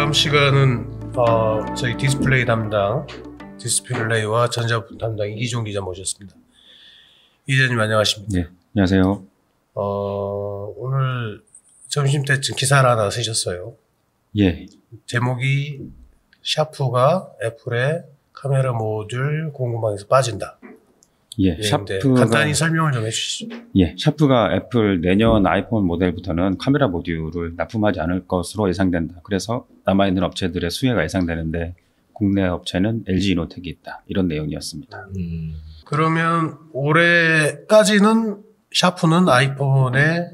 다음 시간은 저희 디스플레이 담당, 디스플레이와 전자부품 담당 이기종 기자 모셨습니다. 기자님 안녕하십니까? 네, 안녕하세요. 오늘 점심때쯤 기사를 하나 쓰셨어요. 예. 제목이 샤프가 애플의 카메라 모듈 공급망에서 빠진다. 예, 샤프가 간단히 설명을 좀 해주시죠. 예, 샤프가 애플 내년 아이폰 모델부터는 카메라 모듈을 납품하지 않을 것으로 예상된다. 그래서 남아있는 업체들의 수혜가 예상되는데 국내 업체는 LG이노텍이 있다. 이런 내용이었습니다. 그러면 올해까지는 샤프는 아이폰에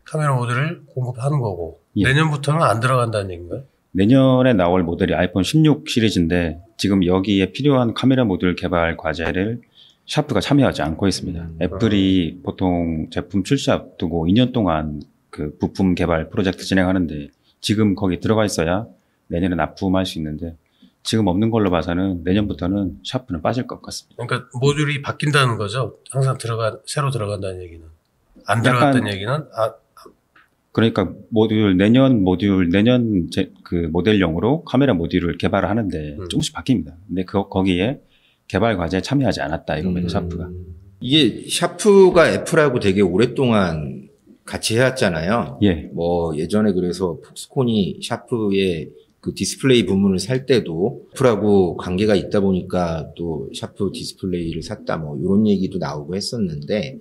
카메라 모듈을 공급하는 거고 예. 내년부터는 안 들어간다는 얘기인가요? 내년에 나올 모델이 아이폰 16 시리즈인데 지금 여기에 필요한 카메라 모듈 개발 과제를 샤프가 참여하지 않고 있습니다. 애플이 보통 제품 출시 앞두고 2년 동안 그 부품 개발 프로젝트 진행하는데 지금 거기 들어가 있어야 내년에 납품할 수 있는데 지금 없는 걸로 봐서는 내년부터는 샤프는 빠질 것 같습니다. 그러니까 모듈이 바뀐다는 거죠. 항상 새로 들어간다는 얘기는. 안 들어갔다는 얘기는 그러니까 내년 그 모델용으로 카메라 모듈을 개발을 하는데 조금씩 바뀝니다. 근데 거기에 개발 과제에 참여하지 않았다 이겁니다. 샤프가. 이게 샤프가 애플하고 되게 오랫동안 같이 해왔잖아요. 예. 뭐 예전에 그래서 폭스콘이 샤프의 그 디스플레이 부문을 살 때도 애플하고 관계가 있다 보니까 또 샤프 디스플레이를 샀다 뭐 이런 얘기도 나오고 했었는데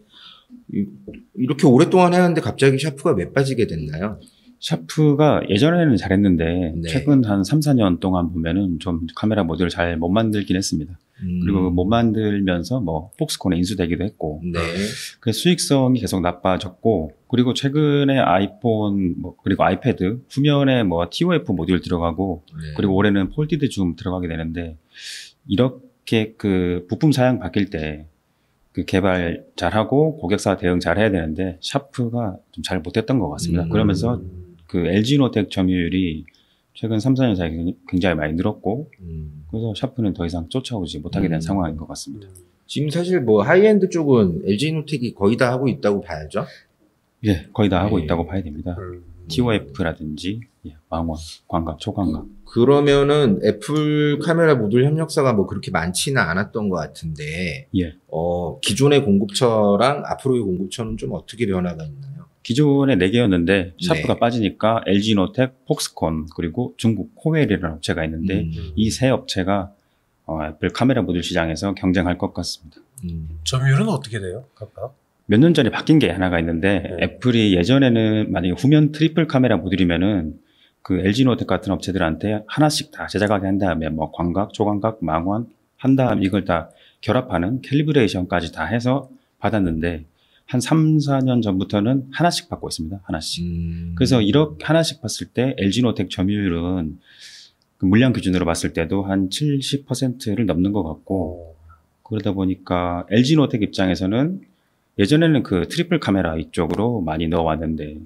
이렇게 오랫동안 해왔는데 갑자기 샤프가 왜 빠지게 됐나요? 샤프가 예전에는 잘했는데 네. 최근 한 3, 4년 동안 보면은 좀 카메라 모듈을 잘 못 만들긴 했습니다. 그리고 못 만들면서 뭐 폭스콘에 인수되기도 했고 네. 그래서 수익성이 계속 나빠졌고 그리고 최근에 아이폰 그리고 아이패드 후면에 뭐 TOF 모듈 들어가고 네. 그리고 올해는 폴디드 줌 들어가게 되는데 이렇게 그 부품 사양 바뀔 때 그 개발 잘하고 고객사 대응 잘해야 되는데 샤프가 좀 잘 못했던 것 같습니다. 그러면서 그 LG이노텍 점유율이 최근 3, 4년 사이에 굉장히 많이 늘었고 그래서 샤프는 더 이상 쫓아오지 못하게 된 상황인 것 같습니다. 지금 사실 뭐 하이엔드 쪽은 LG이노텍이 거의 다 하고 있다고 봐야죠. 예, 거의 다 하고 네. 있다고 봐야 됩니다. TOF라든지 망원, 광각, 초광각. 그러면은 애플 카메라 모듈 협력사가 뭐 그렇게 많지는 않았던 것 같은데 예. 기존의 공급처랑 앞으로의 공급처는 좀 어떻게 변화가 있나요? 기존에 4개였는데 샤프가 네. 빠지니까 LG이노텍, 폭스콘 그리고 중국 코웰이라는 업체가 있는데 이 세 업체가 애플 카메라 모듈 시장에서 경쟁할 것 같습니다. 점유율은 어떻게 돼요? 각각? 몇 년 전에 바뀐 게 하나가 있는데 애플이 예전에는 만약에 후면 트리플 카메라 모듈이면은 그 LG이노텍 같은 업체들한테 하나씩 다 제작하게 한 다음에 뭐 광각, 초광각, 망원 한 다음 이걸 다 결합하는 캘리브레이션까지 다 해서 받았는데 한 3, 4년 전부터는 하나씩 받고 있습니다. 하나씩. 그래서 이렇게 하나씩 봤을 때 LG이노텍 점유율은 그 물량 기준으로 봤을 때도 한 70%를 넘는 것 같고 그러다 보니까 LG이노텍 입장에서는 예전에는 그 트리플 카메라 이쪽으로 많이 넣어왔는데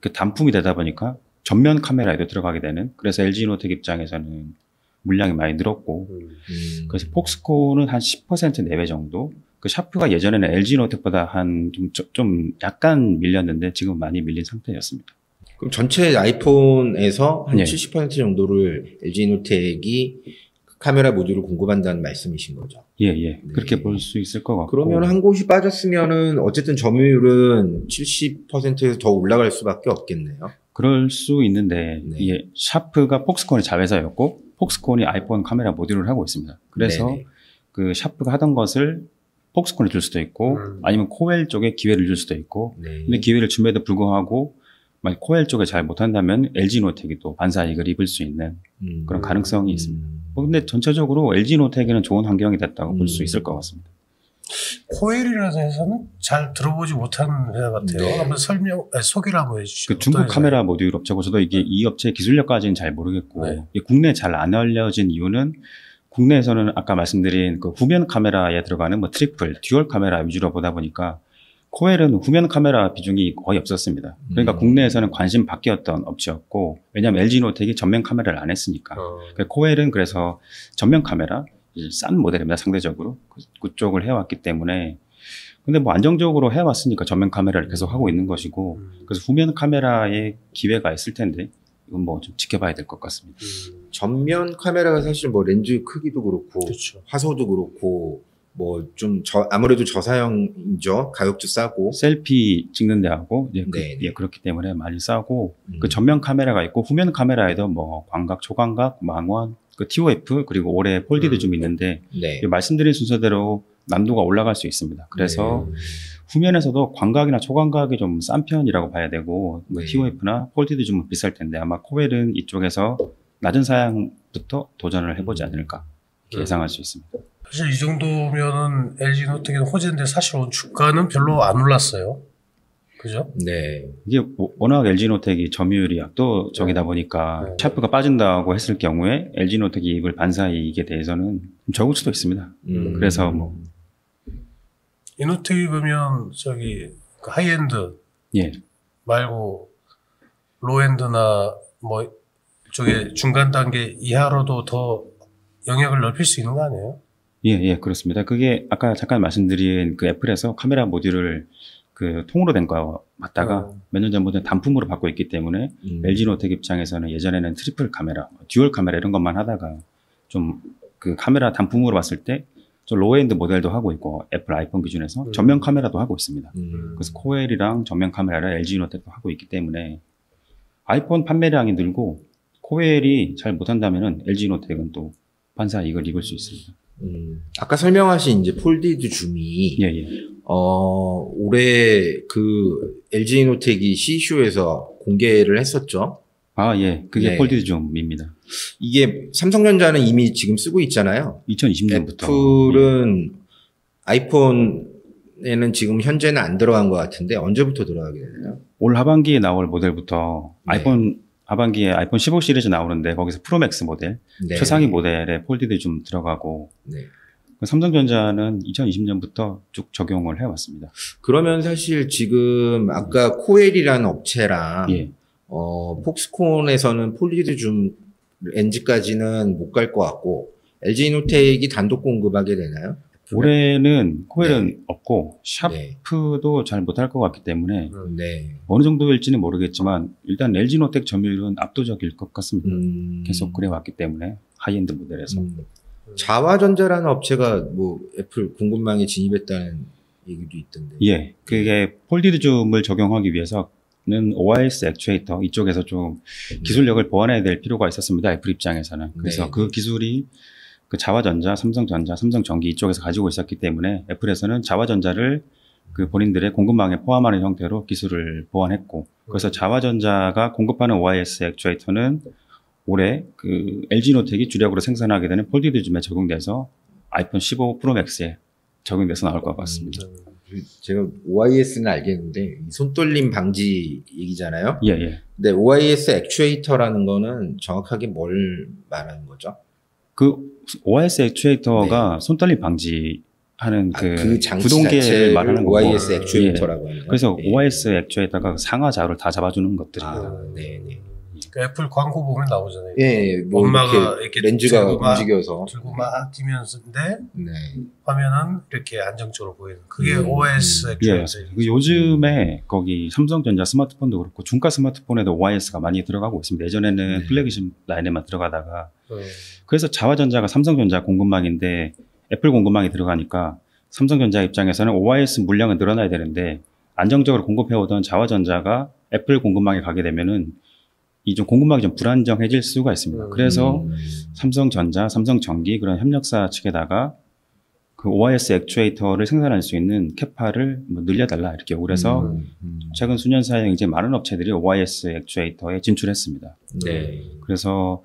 그 단품이 되다 보니까 전면 카메라에도 들어가게 되는 그래서 LG이노텍 입장에서는 물량이 많이 늘었고 그래서 폭스콘은 한 10% 내외 정도 그 샤프가 예전에는 LG이노텍보다 좀 약간 밀렸는데 지금 많이 밀린 상태였습니다. 그럼 전체 아이폰에서 한 네. 70% 정도를 LG이노텍이 카메라 모듈을 공급한다는 말씀이신 거죠? 예. 네. 그렇게 볼 수 있을 것 같고. 그러면 한 곳이 빠졌으면은 어쨌든 점유율은 70%에서 더 올라갈 수밖에 없겠네요. 그럴 수 있는데 네. 이게 샤프가 폭스콘의 자회사였고 폭스콘이 아이폰 카메라 모듈을 하고 있습니다. 그래서 네네. 그 샤프가 하던 것을 폭스콘에 줄 수도 있고 아니면 코웰 쪽에 기회를 줄 수도 있고 네. 근데 기회를 줌에도 불구하고 만약 코웰 쪽에 잘 못한다면 LG이노텍이 또 반사이익을 입을 수 있는 그런 가능성이 있습니다. 근데 전체적으로 LG이노텍에는 좋은 환경이 됐다고 볼 수 있을 것 같습니다. 코엘이라는 회사는 잘 들어보지 못한 회사 같아요. 네. 한번 소개를 한번 해주시죠. 그 중국 카메라 모듈 업체고 저도 이게 이 업체의 기술력까지는 잘 모르겠고 네. 이게 국내에 잘 안 알려진 이유는 국내에서는 아까 말씀드린 그 후면 카메라에 들어가는 뭐 트리플, 듀얼 카메라 위주로 보다 보니까 코엘은 후면 카메라 비중이 거의 없었습니다. 그러니까 국내에서는 관심 밖이었던 업체였고 왜냐하면 LG이노텍이 전면 카메라를 안 했으니까. 그러니까 코엘은 그래서 전면 카메라 싼 모델입니다. 상대적으로 그쪽을 해왔기 때문에 근데 뭐 안정적으로 해왔으니까 전면 카메라를 계속 하고 있는 것이고 그래서 후면 카메라에 기회가 있을 텐데 이건 뭐 좀 지켜봐야 될 것 같습니다. 전면 카메라가 사실 뭐 렌즈 크기도 그렇고 그렇죠. 화소도 그렇고 뭐 좀 아무래도 저사형이죠. 가격도 싸고. 셀피 찍는 데하고 이제 네. 그렇기 때문에 많이 싸고 그 전면 카메라가 있고 후면 카메라에도 뭐 광각, 초광각, 망원, 그 TOF 그리고 올해 폴디드 좀 있는데 네. 말씀드린 순서대로 난도가 올라갈 수 있습니다. 그래서 네. 후면에서도 광각이나 초광각이 좀 싼 편이라고 봐야 되고 뭐 네. TOF나 폴디드 좀 비쌀 텐데 아마 코웰은 이쪽에서 낮은 사양부터 도전을 해보지 않을까 예상할 수 있습니다. 사실 이 정도면은 LG 노텍은 호재인데 사실 오늘 주가는 별로 안 올랐어요. 그죠? 네. 이게 워낙 LG노텍이 점유율이 압도적이다 보니까 네. 샤프가 빠진다고 했을 경우에 LG노텍 이익을 반사이익에 대해서는 좀 적을 수도 있습니다. 그래서 뭐 이노텍이 보면 저기 그 하이엔드 예. 말고 로엔드나 뭐 쪽에 중간 단계 이하로도 더 영역을 넓힐 수 있는 거 아니에요? 예, 그렇습니다. 그게 아까 잠깐 말씀드린 그 애플에서 카메라 모듈을 그 통으로 된 거 맞다가 몇 년 전부터 단품으로 받고 있기 때문에 LG노텍 입장에서는 예전에는 트리플 카메라, 듀얼 카메라 이런 것만 하다가 좀 그 카메라 단품으로 봤을 때 좀 로우엔드 모델도 하고 있고 애플 아이폰 기준에서 전면 카메라도 하고 있습니다. 그래서 코웰이랑 전면 카메라를 LG노텍도 하고 있기 때문에 아이폰 판매량이 늘고 코웰이 잘 못한다면은 LG노텍은 또 반사 이익을 입을 수 있습니다. 아까 설명하신 이제 폴디드 줌이 예. 올해 그 LG노텍이 CEC에서 공개를 했었죠. 아, 예. 그게 네. 폴디드 줌입니다. 이게 삼성전자는 이미 지금 쓰고 있잖아요. 2020년부터. 애플은 아이폰에는 지금 현재는 안 들어간 것 같은데 언제부터 들어가게 되나요? 올 하반기에 나올 모델부터 네. 아이폰 하반기에 아이폰 15 시리즈 나오는데 거기서 프로맥스 모델, 네. 최상위 모델에 폴디드 좀 들어가고 네. 삼성전자는 2020년부터 쭉 적용을 해왔습니다. 그러면 사실 지금 아까 코엘이라는 업체랑 예. 폭스콘에서는 폴리드 줌 렌즈까지는 못 갈 것 같고 LG노텍이 단독 공급하게 되나요? 올해는 코웰은 네. 없고 네. 샤프도 잘 못할 것 같기 때문에 네. 어느 정도일지는 모르겠지만 일단 LG노텍 점유율은 압도적일 것 같습니다. 계속 그래왔기 때문에 하이엔드 모델에서. 자화전자라는 업체가 뭐 애플 공급망에 진입했다는 얘기도 있던데. 예, 그게 폴디드 줌을 적용하기 위해서는 OIS 액추에이터 이쪽에서 좀 기술력을 보완해야 될 필요가 있었습니다. 애플 입장에서는. 그래서 네. 그 기술이 그 자화전자, 삼성전자, 삼성전기 이쪽에서 가지고 있었기 때문에 애플에서는 자화전자를 그 본인들의 공급망에 포함하는 형태로 기술을 보완했고, 그래서 자화전자가 공급하는 OIS 액추에이터는 올해 그 LG노텍이 주력으로 생산하게 되는 폴디드 줌에 적용돼서 아이폰 15 프로맥스에 적용돼서 나올 것 같습니다. 제가 OIS는 알겠는데 이 손떨림 방지 얘기잖아요. 예. 근데 OIS 액추에이터라는 거는 정확하게 뭘 말하는 거죠? 그 OIS 액추에이터가 손떨림 방지하는 그 장치 구동계를 자체를 말하는 거고. OIS 액추에이터라고 하는 거예요. 그래서 네. OIS 액추에이터가 상하 좌우를 다 잡아주는 것들입니다. 네. 그 애플 광고 보면 나오잖아요. 예, 뭐 엄마가 이렇게 이렇게 렌즈가 들고 막 움직여서. 들고 막 뛰면서인데 네. 화면은 이렇게 안정적으로 보이는 그게 OS 예. 액추에이터. 그 요즘에 거기 삼성전자 스마트폰도 그렇고 중가 스마트폰에도 OIS가 많이 들어가고 있습니다. 예전에는 네. 플래그십 라인에만 들어가다가 그래서 자화전자가 삼성전자 공급망인데 애플 공급망이 들어가니까 삼성전자 입장에서는 OIS 물량은 늘어나야 되는데 안정적으로 공급해오던 자화전자가 애플 공급망에 가게 되면은 이 좀 공급망이 좀 불안정해질 수가 있습니다. 그래서 삼성전자, 삼성전기 그런 협력사 측에다가 그 OIS 액추에이터를 생산할 수 있는 캐파를 뭐 늘려달라 이렇게 요구를 해서 최근 수년 사이에 이제 많은 업체들이 OIS 액추에이터에 진출했습니다. 네. 그래서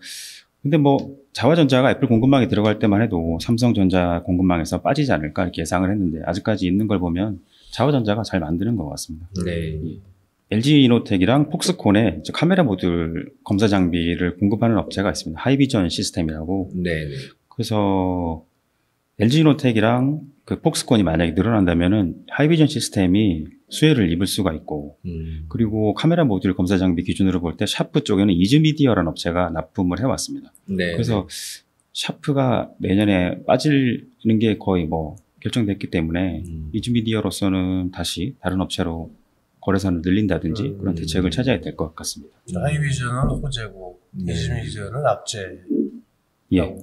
근데 뭐 자화전자가 애플 공급망에 들어갈 때만 해도 삼성전자 공급망에서 빠지지 않을까 이렇게 예상을 했는데 아직까지 있는 걸 보면 자화전자가 잘 만드는 것 같습니다. 네. LG이노텍이랑 폭스콘에 카메라 모듈 검사 장비를 공급하는 업체가 있습니다. 하이비전 시스템이라고. 네. 그래서 LG이노텍이랑 그 폭스콘이 만약에 늘어난다면은 하이비전 시스템이 수혜를 입을 수가 있고, 그리고 카메라 모듈 검사 장비 기준으로 볼 때 샤프 쪽에는 이즈미디어라는 업체가 납품을 해왔습니다. 네. 그래서 샤프가 내년에 빠지는 게 거의 뭐 결정됐기 때문에 이즈미디어로서는 다시 다른 업체로 거래선을 늘린다든지 그런 대책을 찾아야 될 것 같습니다. 하이비전은 호재고 이즈비전은 악재. 예.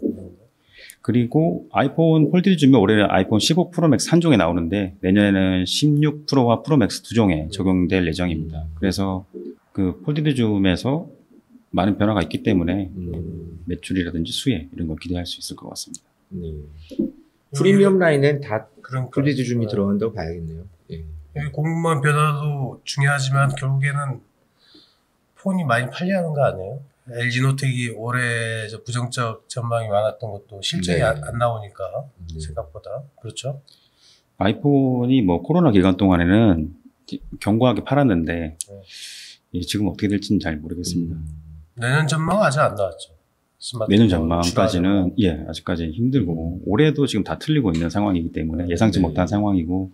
그리고 아이폰 폴드 줌이 올해는 아이폰 15 프로 맥스 한 종에 나오는데 내년에는 16 프로와 프로 맥스 두 종에 적용될 예정입니다. 그래서 그 폴드 줌에서 많은 변화가 있기 때문에 매출이라든지 수혜 이런 걸 기대할 수 있을 것 같습니다. 네. 프리미엄 라인은 다 그러니까. 폴드 줌이 들어간다고 봐야겠네요. 예. 여기 공급망 변화도 중요하지만 결국에는 폰이 많이 팔려는 거 아니에요? LG 노텍이 올해 저 부정적 전망이 많았던 것도 실적이 네. 안 나오니까 생각보다 그렇죠. 아이폰이 뭐 코로나 기간 동안에는 견고하게 팔았는데 지금 어떻게 될지는 잘 모르겠습니다. 내년 전망 아직 안 나왔죠. 내년 전망까지는 아직까지 힘들고 올해도 지금 다 틀리고 있는 상황이기 때문에 예상치 못한 상황이고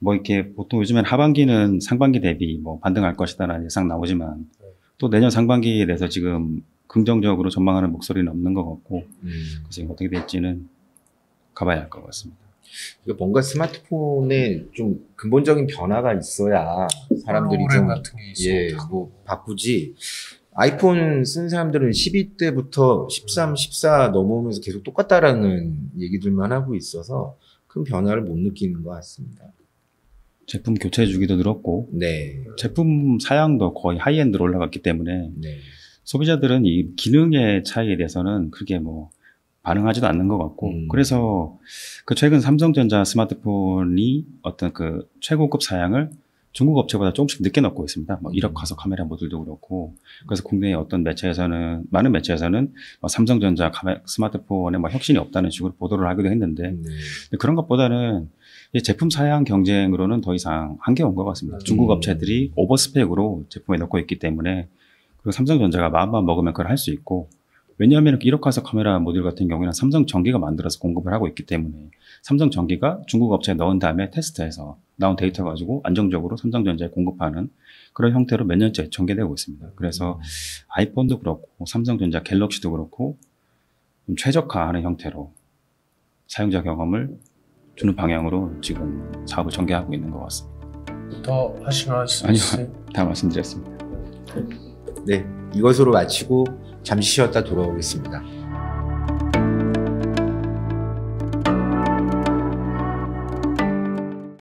뭐 이렇게 보통 요즘엔 하반기는 상반기 대비 뭐 반등할 것이다라는 예상 나오지만 또 내년 상반기에 대해서 지금 긍정적으로 전망하는 목소리는 없는 것 같고 그래서 어떻게 될지는 가봐야 할 것 같습니다. 그러니까 뭔가 스마트폰에 좀 근본적인 변화가 있어야 사람들이 좀 같은 게 뭐 바꾸지. 아이폰 쓴 사람들은 12대부터 13, 14 넘어오면서 계속 똑같다라는 얘기들만 하고 있어서 큰 변화를 못 느끼는 것 같습니다. 제품 교체 주기도 늘었고 네. 제품 사양도 거의 하이엔드로 올라갔기 때문에 소비자들은 이 기능의 차이에 대해서는 그렇게 뭐 반응하지도 않는 것 같고 그래서 그 최근 삼성전자 스마트폰이 어떤 그 최고급 사양을 중국 업체보다 조금씩 늦게 넣고 있습니다. 뭐 1억 화소 카메라 모듈도 그렇고 그래서 국내의 어떤 매체에서는 많은 매체에서는 삼성전자 스마트폰에 뭐 혁신이 없다는 식으로 보도를 하기도 했는데 그런 것보다는 이 제품 사양 경쟁으로는 더 이상 한계 온 것 같습니다. 중국 업체들이 오버스펙으로 제품에 넣고 있기 때문에 그리고 삼성전자가 마음만 먹으면 그걸 할 수 있고 왜냐하면 1억 화소 카메라 모듈 같은 경우에는 삼성전기가 만들어서 공급을 하고 있기 때문에 삼성전기가 중국 업체에 넣은 다음에 테스트해서 나온 데이터 가지고 안정적으로 삼성전자에 공급하는 그런 형태로 몇 년째 전개되고 있습니다. 그래서 아이폰도 그렇고 삼성전자 갤럭시도 그렇고 좀 최적화하는 형태로 사용자 경험을 주는 방향으로 지금 사업을 전개하고 있는 것 같습니다. 더 하실 말씀 아니요, 있으세요? 다 말씀드렸습니다. 네, 이것으로 마치고 잠시 쉬었다 돌아오겠습니다.